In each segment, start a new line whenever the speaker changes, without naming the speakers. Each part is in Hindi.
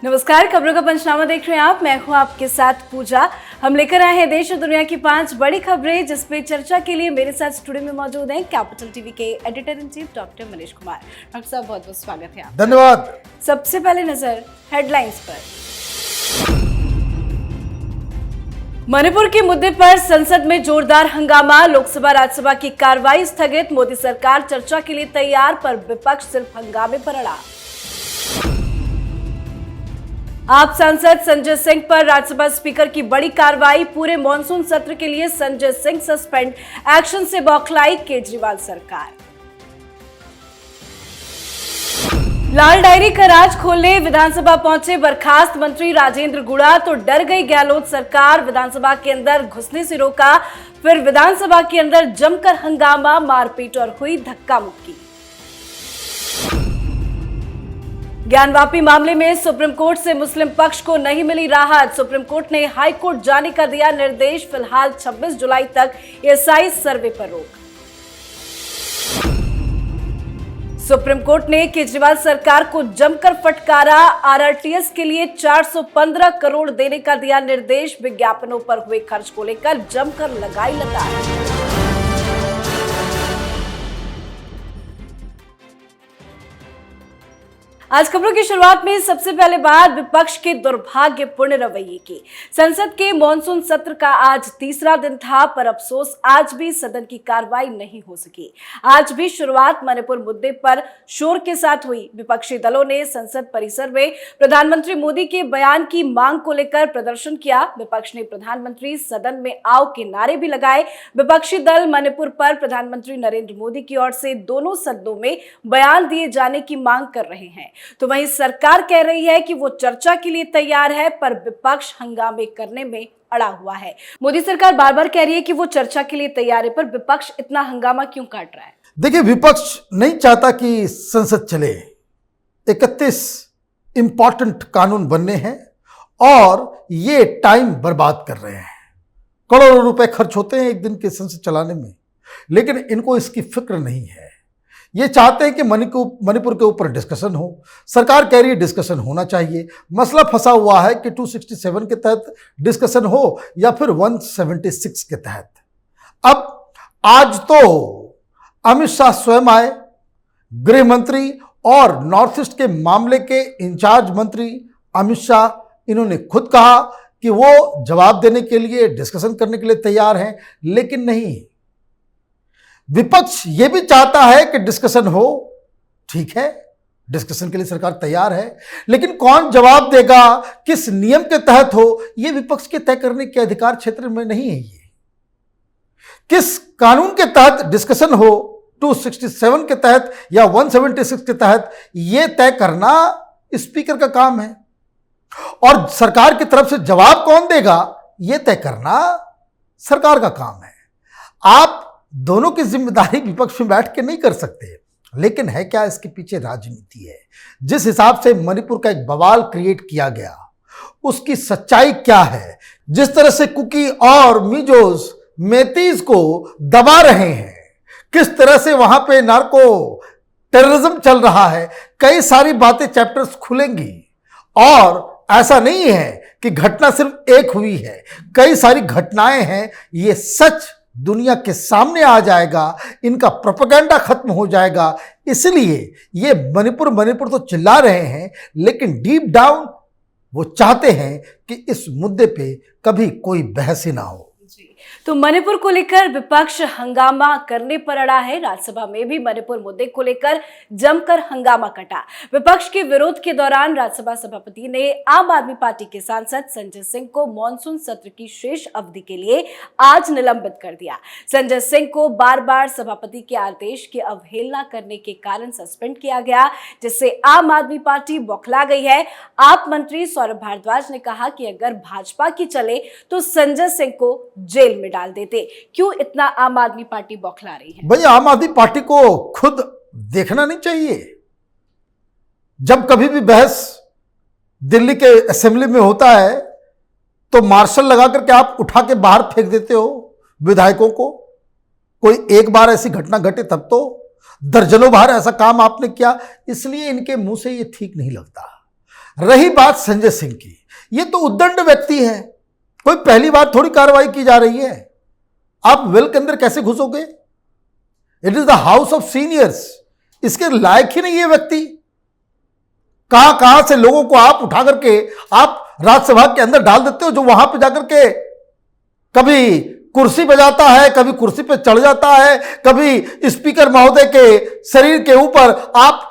नमस्कार, खबरों का पंचनामा देख रहे हैं आप। मैं हूं आपके साथ पूजा। हम लेकर आए हैं देश और दुनिया की 5 बड़ी खबरें, जिसपे चर्चा के लिए मेरे साथ स्टूडियो में मौजूद हैं कैपिटल टीवी के editor in chief doctor Manish Kumar. Doctor साहब, बहुत बहुत स्वागत है आपका।
धन्यवाद।
सबसे पहले नजर हेडलाइंस पर। मणिपुर के मुद्दे पर संसद में जोरदार हंगामा, लोकसभा राज्यसभा की कार्रवाई स्थगित। मोदी सरकार चर्चा के लिए तैयार, पर विपक्ष सिर्फ हंगामे पर अड़ा। आप सांसद संजय सिंह पर राज्यसभा स्पीकर की बड़ी कार्रवाई, पूरे मॉनसून सत्र के लिए संजय सिंह सस्पेंड, एक्शन से बौखलाई केजरीवाल सरकार। लाल डायरी का राज खोलने विधानसभा पहुंचे बर्खास्त मंत्री राजेंद्र गुड़ा, तो डर गई गहलोत सरकार, विधानसभा के अंदर घुसने से रोका, फिर विधानसभा के अंदर जमकर हंगामा, मारपीट और हुई धक्का मुक्की। ज्ञानवापी मामले में सुप्रीम कोर्ट से मुस्लिम पक्ष को नहीं मिली राहत, सुप्रीम कोर्ट ने हाई कोर्ट जाने का दिया निर्देश, फिलहाल 26 जुलाई तक एसआई सर्वे पर रोक। सुप्रीम कोर्ट ने केजरीवाल सरकार को जमकर फटकारा, आरआरटीएस के लिए 415 करोड़ देने का दिया निर्देश, विज्ञापनों पर हुए खर्च को लेकर जमकर लगाई लगाम। आज खबरों की शुरुआत में सबसे पहले बात विपक्ष के दुर्भाग्यपूर्ण रवैये की। संसद के मॉनसून सत्र का आज तीसरा दिन था, पर अफसोस आज भी सदन की कार्रवाई नहीं हो सकी। आज भी शुरुआत मणिपुर मुद्दे पर शोर के साथ हुई। विपक्षी दलों ने संसद परिसर में प्रधानमंत्री मोदी के बयान की मांग को लेकर प्रदर्शन किया। विपक्ष ने प्रधानमंत्री सदन में आओ के नारे भी लगाए। विपक्षी दल मणिपुर पर प्रधानमंत्री नरेंद्र मोदी की ओर से दोनों सदनों में बयान दिए जाने की मांग कर रहे हैं, तो वहीं सरकार कह रही है कि वो चर्चा के लिए तैयार है, पर विपक्ष हंगामे करने में अड़ा हुआ है। मोदी सरकार बार बार कह रही है कि वो चर्चा के लिए तैयार है, पर विपक्ष इतना हंगामा क्यों काट रहा है?
देखिए, विपक्ष नहीं चाहता कि संसद चले। 31 इंपॉर्टेंट कानून बनने हैं और ये टाइम बर्बाद कर रहे हैं। करोड़ों रुपए खर्च होते हैं एक दिन के संसद चलाने में, लेकिन इनको इसकी फिक्र नहीं है। ये चाहते हैं कि मणिपुर के ऊपर डिस्कशन हो। सरकार कह रही है डिस्कशन होना चाहिए। मसला फंसा हुआ है कि 267 के तहत डिस्कशन हो या फिर 176 के तहत। अब आज तो अमित शाह स्वयं आए, गृह मंत्री और नॉर्थ ईस्ट के मामले के इंचार्ज मंत्री अमित शाह, इन्होंने खुद कहा कि वो जवाब देने के लिए, डिस्कशन करने के लिए तैयार हैं। लेकिन नहीं, विपक्ष ये भी चाहता है कि डिस्कशन हो। ठीक है, डिस्कशन के लिए सरकार तैयार है, लेकिन कौन जवाब देगा, किस नियम के तहत हो, यह विपक्ष के तय करने के अधिकार क्षेत्र में नहीं है। ये किस कानून के तहत डिस्कशन हो, 267 के तहत या 176 के तहत, यह तय करना स्पीकर का काम है। और सरकार की तरफ से जवाब कौन देगा, यह तय करना सरकार का काम है। आप दोनों की जिम्मेदारी विपक्ष में बैठ के नहीं कर सकते। लेकिन है क्या, इसके पीछे राजनीति है। जिस हिसाब से मणिपुर का एक बवाल क्रिएट किया गया, उसकी सच्चाई क्या है? जिस तरह से कुकी और मिजोस मेतीज को दबा रहे हैं, किस तरह से वहां पे नार्को टेररिज्म चल रहा है, कई सारी बातें, चैप्टर्स खुलेंगी। और ऐसा नहीं है कि घटना सिर्फ एक हुई है, कई सारी घटनाएं हैं। ये सच दुनिया के सामने आ जाएगा, इनका प्रोपेगेंडा खत्म हो जाएगा। इसलिए ये मणिपुर तो चिल्ला रहे हैं, लेकिन डीप डाउन वो चाहते हैं कि इस मुद्दे पे कभी कोई बहस ही ना हो।
तो मणिपुर को लेकर विपक्ष हंगामा करने पर अड़ा है। राज्यसभा में भी मणिपुर मुद्दे को लेकर जमकर हंगामा कटा। विपक्ष के विरोध के दौरान राज्यसभा सभापति ने आम आदमी पार्टी के सांसद संजय सिंह को मॉनसून सत्र की शेष अवधि के लिए आज निलंबित कर दिया। संजय सिंह को बार बार सभापति के आदेश की अवहेलना करने के कारण सस्पेंड किया गया, जिससे आम आदमी पार्टी बौखला गई है। आप मंत्री सौरभ भारद्वाज ने कहा कि अगर भाजपा की चले तो संजय सिंह को जेल में डाल देते। क्यों इतना आम आदमी पार्टी बौखला रही है?
भाई, आम आदमी पार्टी को खुद देखना नहीं चाहिए। जब कभी भी बहस दिल्ली के असेंबली में होता है तो मार्शल लगा करके आप उठा के बाहर फेंक देते हो विधायकों को। कोई एक बार ऐसी घटना घटे तब तो दर्जनों बार ऐसा काम आपने किया, इसलिए इनके मुंह से ये ठीक नहीं लगता। रही बात संजय सिंह की, ये तो उद्दंड व्यक्ति है, कोई पहली बार थोड़ी कार्रवाई की जा रही है। आप वेल के अंदर कैसे घुसोगे? It is the house of seniors, इसके लायक ही नहीं है व्यक्ति। कहां कहां से लोगों को आप उठा करके आप राज्यसभा के अंदर डाल देते हो, जो वहां पे जाकर के कभी कुर्सी बजाता है, कभी कुर्सी पे चढ़ जाता है, कभी स्पीकर महोदय के शरीर के ऊपर आप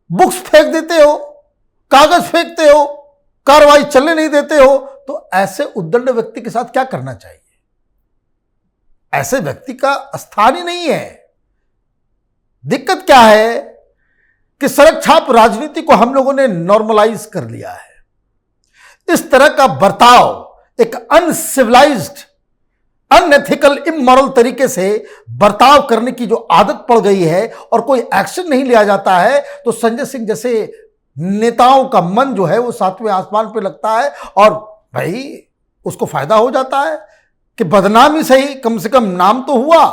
बुक्स फेंक देते हो, कागज फेंकते हो, कार्रवाई चलने नहीं देते हो। तो ऐसे उद्दंड व्यक्ति के साथ क्या करना चाहिए? ऐसे व्यक्ति का स्थान ही नहीं है। दिक्कत क्या है कि सड़क छाप राजनीति को हम लोगों ने नॉर्मलाइज कर लिया है। इस तरह का बर्ताव एक अनसिविलाइज्ड, अनएथिकल, इमोरल तरीके से बर्ताव करने की जो आदत पड़ गई है और कोई एक्शन नहीं लिया जाता है, तो संजय सिंह जैसे नेताओं का मन जो है वो सातवें आसमान पे लगता है और भाई उसको फायदा हो जाता है कि बदनाम ही सही, कम से कम नाम तो हुआ,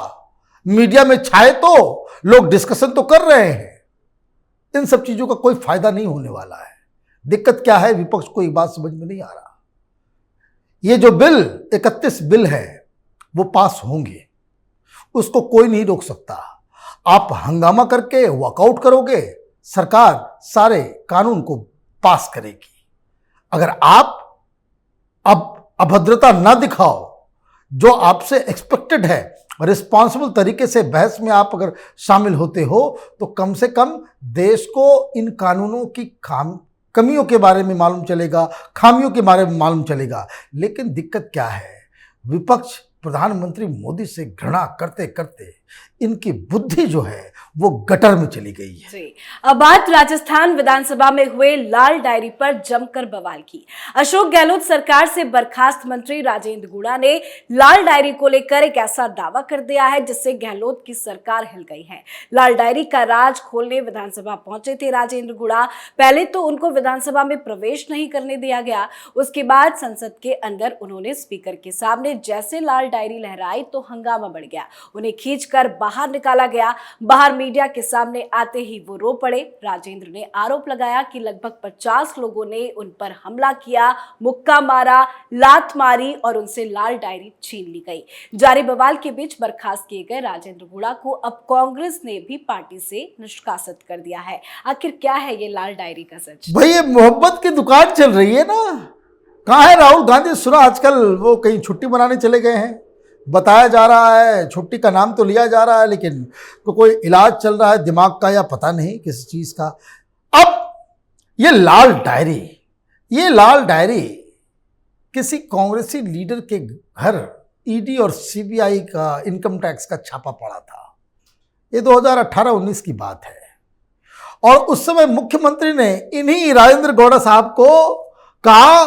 मीडिया में छाए, तो लोग डिस्कशन तो कर रहे हैं। इन सब चीजों का कोई फायदा नहीं होने वाला है। दिक्कत क्या है, विपक्ष को एक बात समझ में नहीं आ रहा। ये जो बिल 31 बिल है वो पास होंगे, उसको कोई नहीं रोक सकता। आप हंगामा करके वॉकआउट करोगे, सरकार सारे कानून को पास करेगी। अगर आप अब अभद्रता ना दिखाओ, जो आपसे एक्सपेक्टेड है, रिस्पॉन्सिबल तरीके से बहस में आप अगर शामिल होते हो, तो कम से कम देश को इन कानूनों की कमियों के बारे में मालूम चलेगा, खामियों के बारे में मालूम चलेगा। लेकिन दिक्कत क्या है, विपक्ष प्रधानमंत्री मोदी से घृणा करते करते इनकी बुद्धि जो है वो गटर में चली गई है।
जी, अब बात राजस्थान विधानसभा में हुए लाल डायरी पर जमकर बवाल की। अशोक गहलोत सरकार से बर्खास्त मंत्री राजेंद्र गुड़ा ने लाल डायरी को लेकर एक ऐसा दावा कर दिया है जिससे गहलोत की सरकार हिल गई है। लाल डायरी का राज खोलने विधानसभा पहुंचे थे राजेंद्र गुड़ा। पहले तो उनको विधानसभा में प्रवेश नहीं करने दिया गया, उसके बाद संसद के अंदर उन्होंने स्पीकर के सामने जैसे लाल डायरी लहराई तो हंगामा बढ़ गया। उन्हें खींचकर बाहर निकाला गया। बाहर मीडिया के सामने आते ही वो रो पड़े। राजेंद्र ने आरोप लगाया कि लगभग 50 लोगों ने उन पर हमला किया, मुक्का मारा, लात मारी और उनसे लाल डायरी छीन ली गई। जारी बवाल के बीच बर्खास्त किए गए राजेंद्र गुड़ा को अब कांग्रेस ने भी पार्टी से निष्कासित कर दिया है। आखिर क्या है ये लाल डायरी का सच?
भाई ये मोहब्बत की दुकान चल रही है ना। कहाँ है राहुल गांधी? सुना आजकल वो कहीं छुट्टी मनाने चले गए हैं, बताया जा रहा है। छुट्टी का नाम तो लिया जा रहा है, लेकिन तो कोई इलाज चल रहा है दिमाग का या पता नहीं किसी चीज का। अब ये लाल डायरी किसी कांग्रेसी लीडर के घर ईडी और सीबीआई का इनकम टैक्स का छापा पड़ा था। ये 2018-19 की बात है और उस समय मुख्यमंत्री ने इन्हीं राजेंद्र गौड़ा साहब को कहा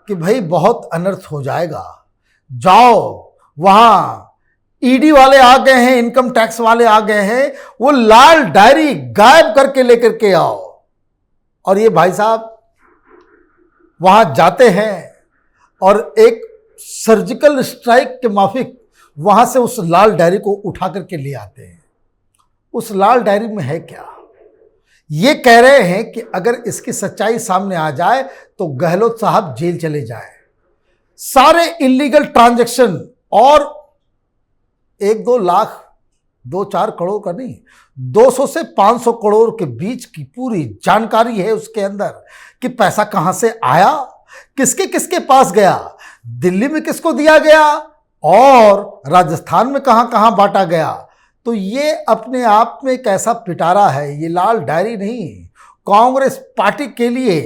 कि भाई बहुत अनर्थ हो जाएगा, जाओ वहां ईडी वाले आ गए हैं, इनकम टैक्स वाले आ गए हैं, वो लाल डायरी गायब करके लेकर के आओ। और ये भाई साहब वहां जाते हैं और एक सर्जिकल स्ट्राइक के माफिक वहां से उस लाल डायरी को उठा करके ले आते हैं। उस लाल डायरी में है क्या? ये कह रहे हैं कि अगर इसकी सच्चाई सामने आ जाए तो गहलोत साहब जेल चले जाए। सारे इलीगल ट्रांजैक्शन और 1-2 लाख 2-4 करोड़ का नहीं, 200 से 500 करोड़ के बीच की पूरी जानकारी है उसके अंदर कि पैसा कहां से आया, किसके किसके पास गया, दिल्ली में किसको दिया गया और राजस्थान में कहां कहां बांटा गया। तो ये अपने आप में एक ऐसा पिटारा है, ये लाल डायरी नहीं, कांग्रेस पार्टी के लिए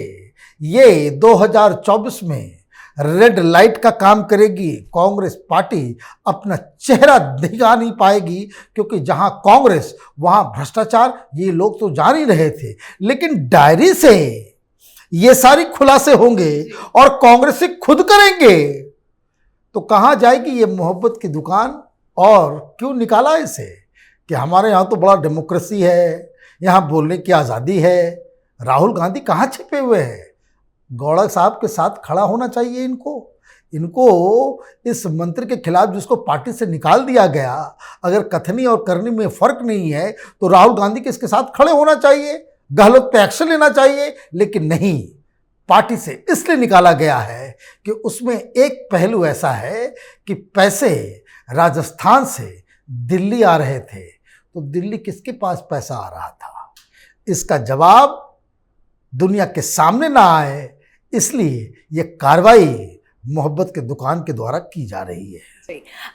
ये 2024 में रेड लाइट का काम करेगी। कांग्रेस पार्टी अपना चेहरा दिखा नहीं पाएगी, क्योंकि जहां कांग्रेस वहां भ्रष्टाचार, ये लोग तो जान ही रहे थे, लेकिन डायरी से ये सारी खुलासे होंगे और कांग्रेस से खुद करेंगे तो कहां जाएगी ये मोहब्बत की दुकान। और क्यों निकाला इसे कि हमारे यहाँ तो बड़ा डेमोक्रेसी है, यहाँ बोलने की आज़ादी है। राहुल गांधी कहाँ छिपे हुए हैं? गौड़ा साहब के साथ खड़ा होना चाहिए इनको इस मंत्री के खिलाफ जिसको पार्टी से निकाल दिया गया, अगर कथनी और करनी में फर्क नहीं है तो राहुल गांधी के इसके साथ खड़े होना चाहिए। गहलोत पे एक्शन लेना चाहिए, लेकिन नहीं, पार्टी से इसलिए निकाला गया है कि उसमें एक पहलू ऐसा है कि पैसे राजस्थान से दिल्ली आ रहे थे, तो दिल्ली किसके पास पैसा आ रहा था, इसका जवाब दुनिया के सामने ना आए, इसलिए यह कार्रवाई मोहब्बत के दुकान के द्वारा की जा रही है।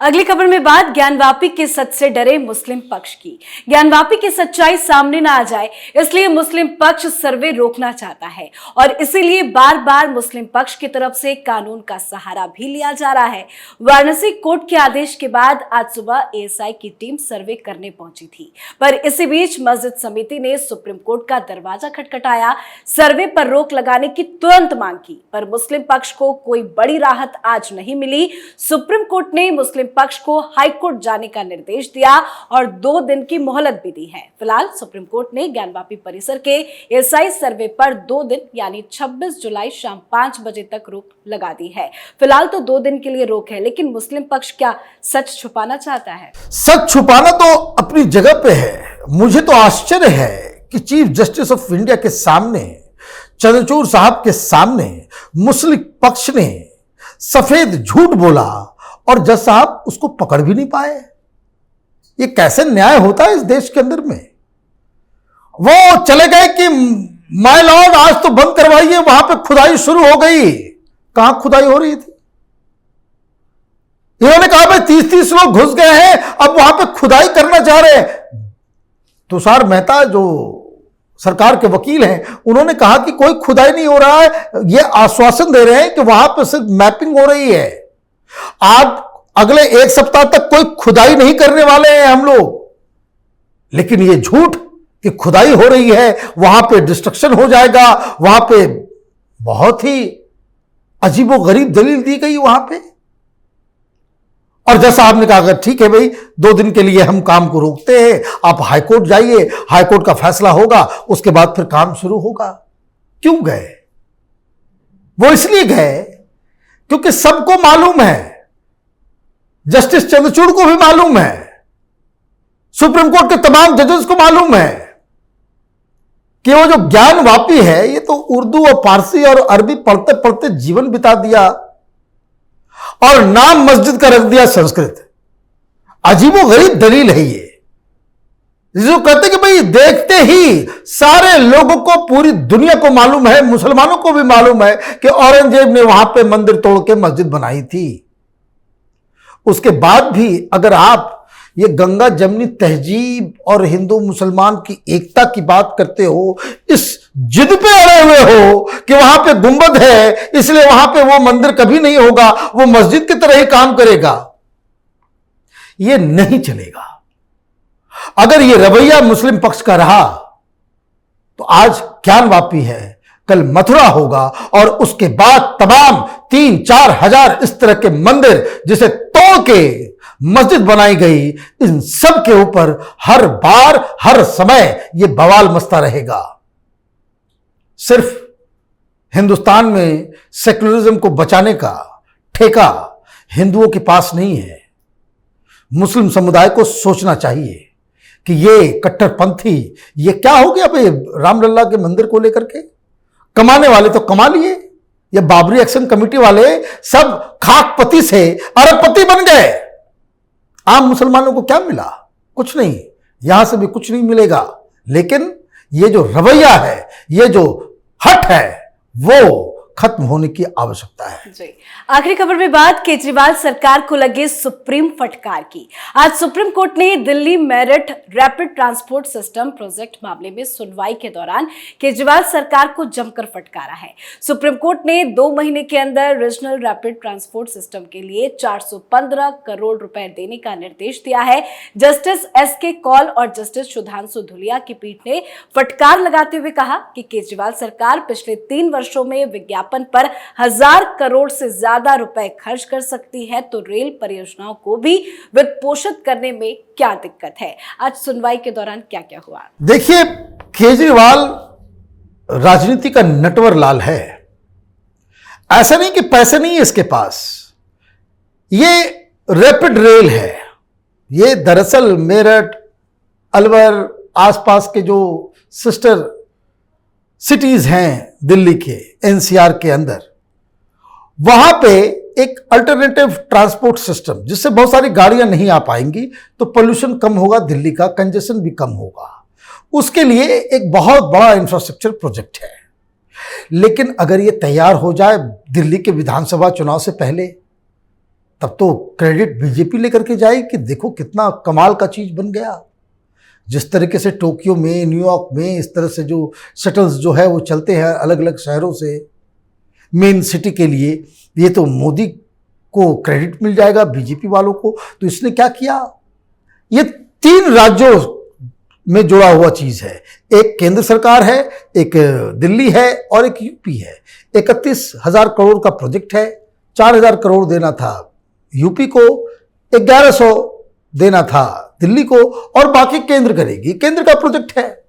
अगली खबर में बात ज्ञानवापी के सच से डरे मुस्लिम पक्ष की। ज्ञानवापी की सच्चाई सामने ना आ जाए, इसलिए मुस्लिम पक्ष सर्वे रोकना चाहता है और इसीलिए बार बार मुस्लिम पक्ष की तरफ से कानून का सहारा भी लिया जा रहा है। वाराणसी कोर्ट के आदेश के बाद आज सुबह एएसआई की टीम सर्वे करने पहुंची थी, पर इसी बीच मस्जिद समिति ने सुप्रीम कोर्ट का दरवाजा खटखटाया, सर्वे पर रोक लगाने की तुरंत मांग की, पर मुस्लिम पक्ष को कोई बड़ी राहत आज नहीं मिली। सुप्रीम कोर्ट ने मुस्लिम पक्ष को हाईकोर्ट जाने का निर्देश दिया और 2 दिन की मोहलत भी दी है। फिलहाल सुप्रीम कोर्ट ने ज्ञानवापी परिसर के एएसआई सर्वे पर 2 दिन यानी 26 जुलाई शाम 5 बजे तक रोक लगा दी है। फिलहाल तो 2 दिन के लिए रोक है, लेकिन मुस्लिम पक्ष क्या सच छुपाना चाहता है?
सच छुपाना तो अपनी जगह पे है। मुझे तो आश्चर्य है कि चीफ जस्टिस ऑफ इंडिया के सामने, चंद्रचूड़ साहब के सामने मुस्लिम पक्ष ने सफेद झूठ बोला और जज साहब उसको पकड़ भी नहीं पाए। ये कैसे न्याय होता है इस देश के अंदर में? वो चले गए कि माय लॉर्ड आज तो बंद करवाइए, वहां पे खुदाई शुरू हो गई। कहां खुदाई हो रही थी? इन्होंने कहा भाई 30-30 लोग घुस गए हैं, अब वहां पे खुदाई करना चाह रहे हैं। तुषार मेहता जो सरकार के वकील हैं, उन्होंने कहा कि कोई खुदाई नहीं हो रहा है, ये आश्वासन दे रहे हैं कि वहां पर सिर्फ मैपिंग हो रही है। आज अगले 1 सप्ताह तक कोई खुदाई नहीं करने वाले हैं हम लोग, लेकिन ये झूठ कि खुदाई हो रही है, वहां पे डिस्ट्रक्शन हो जाएगा, वहां पे बहुत ही अजीबोगरीब दलील दी गई वहां पे। और जज साहब ने कहा अगर ठीक है भाई 2 दिन के लिए हम काम को रोकते हैं, आप हाईकोर्ट जाइए, हाईकोर्ट का फैसला होगा, उसके बाद फिर काम शुरू होगा। क्यों गए? वो इसलिए गए क्योंकि सबको मालूम है, जस्टिस चंद्रचूड़ को भी मालूम है, सुप्रीम कोर्ट के तमाम जजेस को मालूम है कि वो जो ज्ञानवापी है, ये तो उर्दू और फारसी और अरबी पढ़ते पढ़ते जीवन बिता दिया और नाम मस्जिद का रख दिया संस्कृत। अजीबोगरीब दलील है ये, जो कहते कि भाई देखते ही सारे लोगों को, पूरी दुनिया को मालूम है, मुसलमानों को भी मालूम है कि औरंगजेब ने वहां पे मंदिर तोड़ के मस्जिद बनाई थी। उसके बाद भी अगर आप ये गंगा जमनी तहजीब और हिंदू मुसलमान की एकता की बात करते हो, इस जिद पे अड़े हुए हो कि वहां पे गुंबद है इसलिए वहां पे वो मंदिर कभी नहीं होगा, वो मस्जिद की तरह ही काम करेगा, ये नहीं चलेगा। अगर ये रवैया मुस्लिम पक्ष का रहा तो आज ज्ञानवापी है, कल मथुरा होगा और उसके बाद तमाम 3-4 हजार इस तरह के मंदिर जिसे तोड़ के मस्जिद बनाई गई, इन सब के ऊपर हर बार हर समय यह बवाल मचता रहेगा। सिर्फ हिंदुस्तान में सेक्युलरिज्म को बचाने का ठेका हिंदुओं के पास नहीं है। मुस्लिम समुदाय को सोचना चाहिए कि ये कट्टरपंथी, ये क्या हो गया भाई रामलला के मंदिर को लेकर के? कमाने वाले तो कमा लिए, ये बाबरी एक्शन कमेटी वाले सब खाकपति से अरबपति बन गए। आम मुसलमानों को क्या मिला? कुछ नहीं, यहां से भी कुछ नहीं मिलेगा। लेकिन ये जो रवैया है, ये जो हट है, वो खत्म होने की आवश्यकता है।
जी, आखिरी खबर में बात केजरीवाल सरकार को लगे सुप्रीम फटकार की। आज सुप्रीम कोर्ट ने Delhi Meerut rapid transport system project मामले में सुनवाई के दौरान केजरीवाल सरकार को जमकर फटकारा है। सुप्रीम कोर्ट ने 2 महीने के अंदर रीजनल रैपिड ट्रांसपोर्ट सिस्टम के लिए 415 करोड़ रुपए देने का निर्देश दिया है। Justice SK. कौल और जस्टिस सुधांशु धुलिया की पीठ ने फटकार लगाते हुए कहा कि केजरीवाल सरकार पिछले 3 वर्षों में विज्ञापन पर 1000 करोड़ से ज्यादा रुपए खर्च कर सकती है, तो रेल परियोजनाओं को भी वित्त पोषित करने में क्या दिक्कत है? आज सुनवाई के दौरान क्या क्या हुआ?
देखिए, केजरीवाल राजनीति का नटवर लाल है। ऐसा नहीं कि पैसे नहीं है इसके पास। ये रैपिड रेल है, ये दरअसल मेरठ अलवर आसपास के जो सिस्टर सिटीज हैं दिल्ली के एनसीआर के अंदर, वहां पे एक अल्टरनेटिव ट्रांसपोर्ट सिस्टम जिससे बहुत सारी गाड़ियां नहीं आ पाएंगी तो पोल्यूशन कम होगा, दिल्ली का कंजेशन भी कम होगा, उसके लिए एक बहुत बड़ा इंफ्रास्ट्रक्चर प्रोजेक्ट है। लेकिन अगर ये तैयार हो जाए दिल्ली के विधानसभा चुनाव से पहले, तब तो क्रेडिट बीजेपी लेकर के जाए कि देखो कितना कमाल का चीज बन गया। जिस तरीके से टोक्यो में, न्यूयॉर्क में इस तरह से जो शटल्स जो है वो चलते हैं अलग अलग शहरों से मेन सिटी के लिए, ये तो मोदी को क्रेडिट मिल जाएगा, बीजेपी वालों को। तो इसने क्या किया, ये 3 राज्यों में जुड़ा हुआ चीज है, एक केंद्र सरकार है, एक दिल्ली है और एक यूपी है। 31,000 करोड़ का प्रोजेक्ट है, 4,000 करोड़ देना था यूपी को, 1100 देना था दिल्ली को और बाकी केंद्र करेगी, केंद्र का प्रोजेक्ट है।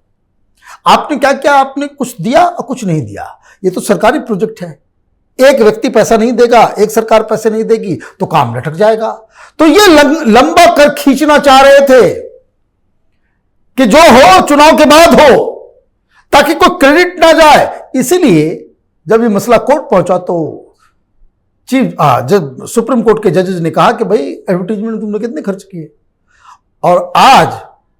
आपने क्या किया, आपने कुछ दिया और कुछ नहीं दिया। ये तो सरकारी प्रोजेक्ट है, एक व्यक्ति पैसा नहीं देगा, एक सरकार पैसे नहीं देगी तो काम लटक जाएगा। तो ये लंबा कर खींचना चाह रहे थे कि जो हो चुनाव के बाद हो, ताकि कोई क्रेडिट ना जाए। इसीलिए जब ये मसला कोर्ट पहुंचा तो जब सुप्रीम कोर्ट के जजेस ने कहा कि भाई एडवर्टीजमेंट तुमने कितने खर्च किए, और आज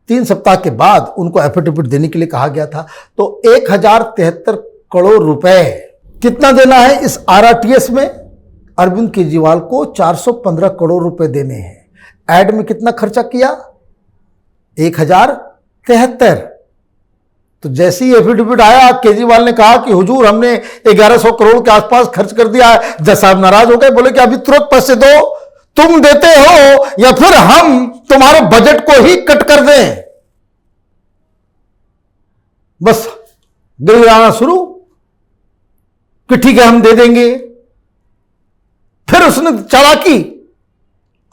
3 सप्ताह के बाद उनको एफिडेविट देने के लिए कहा गया था। तो 1073 करोड़ रुपए कितना देना है इस आरआरटीएस में, अरविंद केजरीवाल को 415 करोड़ रुपए देने हैं। एड में कितना खर्चा किया, 1073। तो जैसे ही एफिडेविट आया, केजरीवाल ने कहा कि हुजूर हमने 1100 करोड़ के आसपास खर्च कर दिया है। जज साहब नाराज हो गए, बोले कि अभी तुरंत पैसे दो, तुम देते हो या फिर हम तुम्हारे बजट को ही कट कर दें। बस दिल आना शुरू कि ठीक है हम दे देंगे। फिर उसने चालाकी,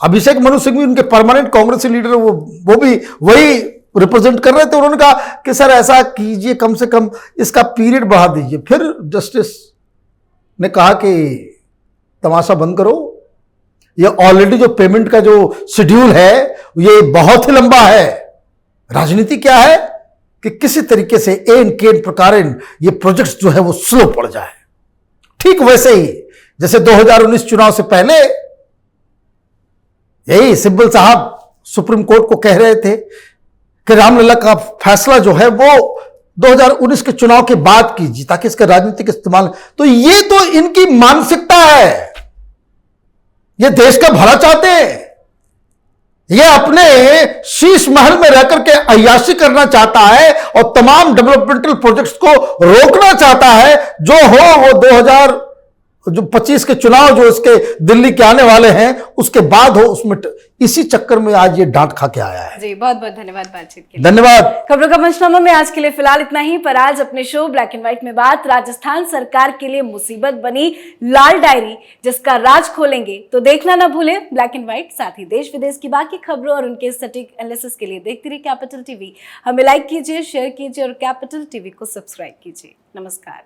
अभिषेक मनु सिंह भी उनके परमानेंट कांग्रेसी लीडर, वो भी वही रिप्रेजेंट कर रहे थे। उन्होंने कहा कि सर ऐसा कीजिए, कम से कम इसका पीरियड बढ़ा दीजिए। फिर जस्टिस ने कहा कि तमाशा बंद करो, ये ऑलरेडी जो पेमेंट का जो शेड्यूल है ये बहुत ही लंबा है। राजनीति क्या है कि किसी तरीके से एन केन प्रकारेण ये प्रोजेक्ट्स जो है वो स्लो पड़ जाए। ठीक वैसे ही जैसे 2019 चुनाव से पहले यही सिब्बल साहब सुप्रीम कोर्ट को कह रहे थे कि रामलला का फैसला जो है वो 2019 के चुनाव के बाद कीजिए ताकि इसका राजनीतिक इस्तेमाल। तो ये तो इनकी मानसिकता है, ये देश का भला चाहते हैं, ये अपने शीश महल में रह करके अय्याशी करना चाहता है और तमाम डेवलपमेंटल प्रोजेक्ट्स को रोकना चाहता है। जो हो वो 2025 के चुनाव जो इसके दिल्ली के आने वाले हैं उसके बाद हो, उसमें इसी चक्कर में आज ये डांट खा के आया है।
जी बहुत बहुत धन्यवाद बातचीत के लिए।
धन्यवाद।
खबरों का पंचनामा में आज के लिए फिलहाल इतना ही। पर आज अपने शो ब्लैक एंड व्हाइट में बात राजस्थान सरकार के लिए मुसीबत बनी लाल डायरी, जिसका राज खोलेंगे। तो देखना ना भूलें ब्लैक एंड व्हाइट। साथ ही देश विदेश की बाकी खबरों और उनके सटीक एनालिसिस के लिए देखते रहिए कैपिटल टीवी। हमें लाइक कीजिए, शेयर कीजिए और कैपिटल टीवी को सब्सक्राइब कीजिए। नमस्कार।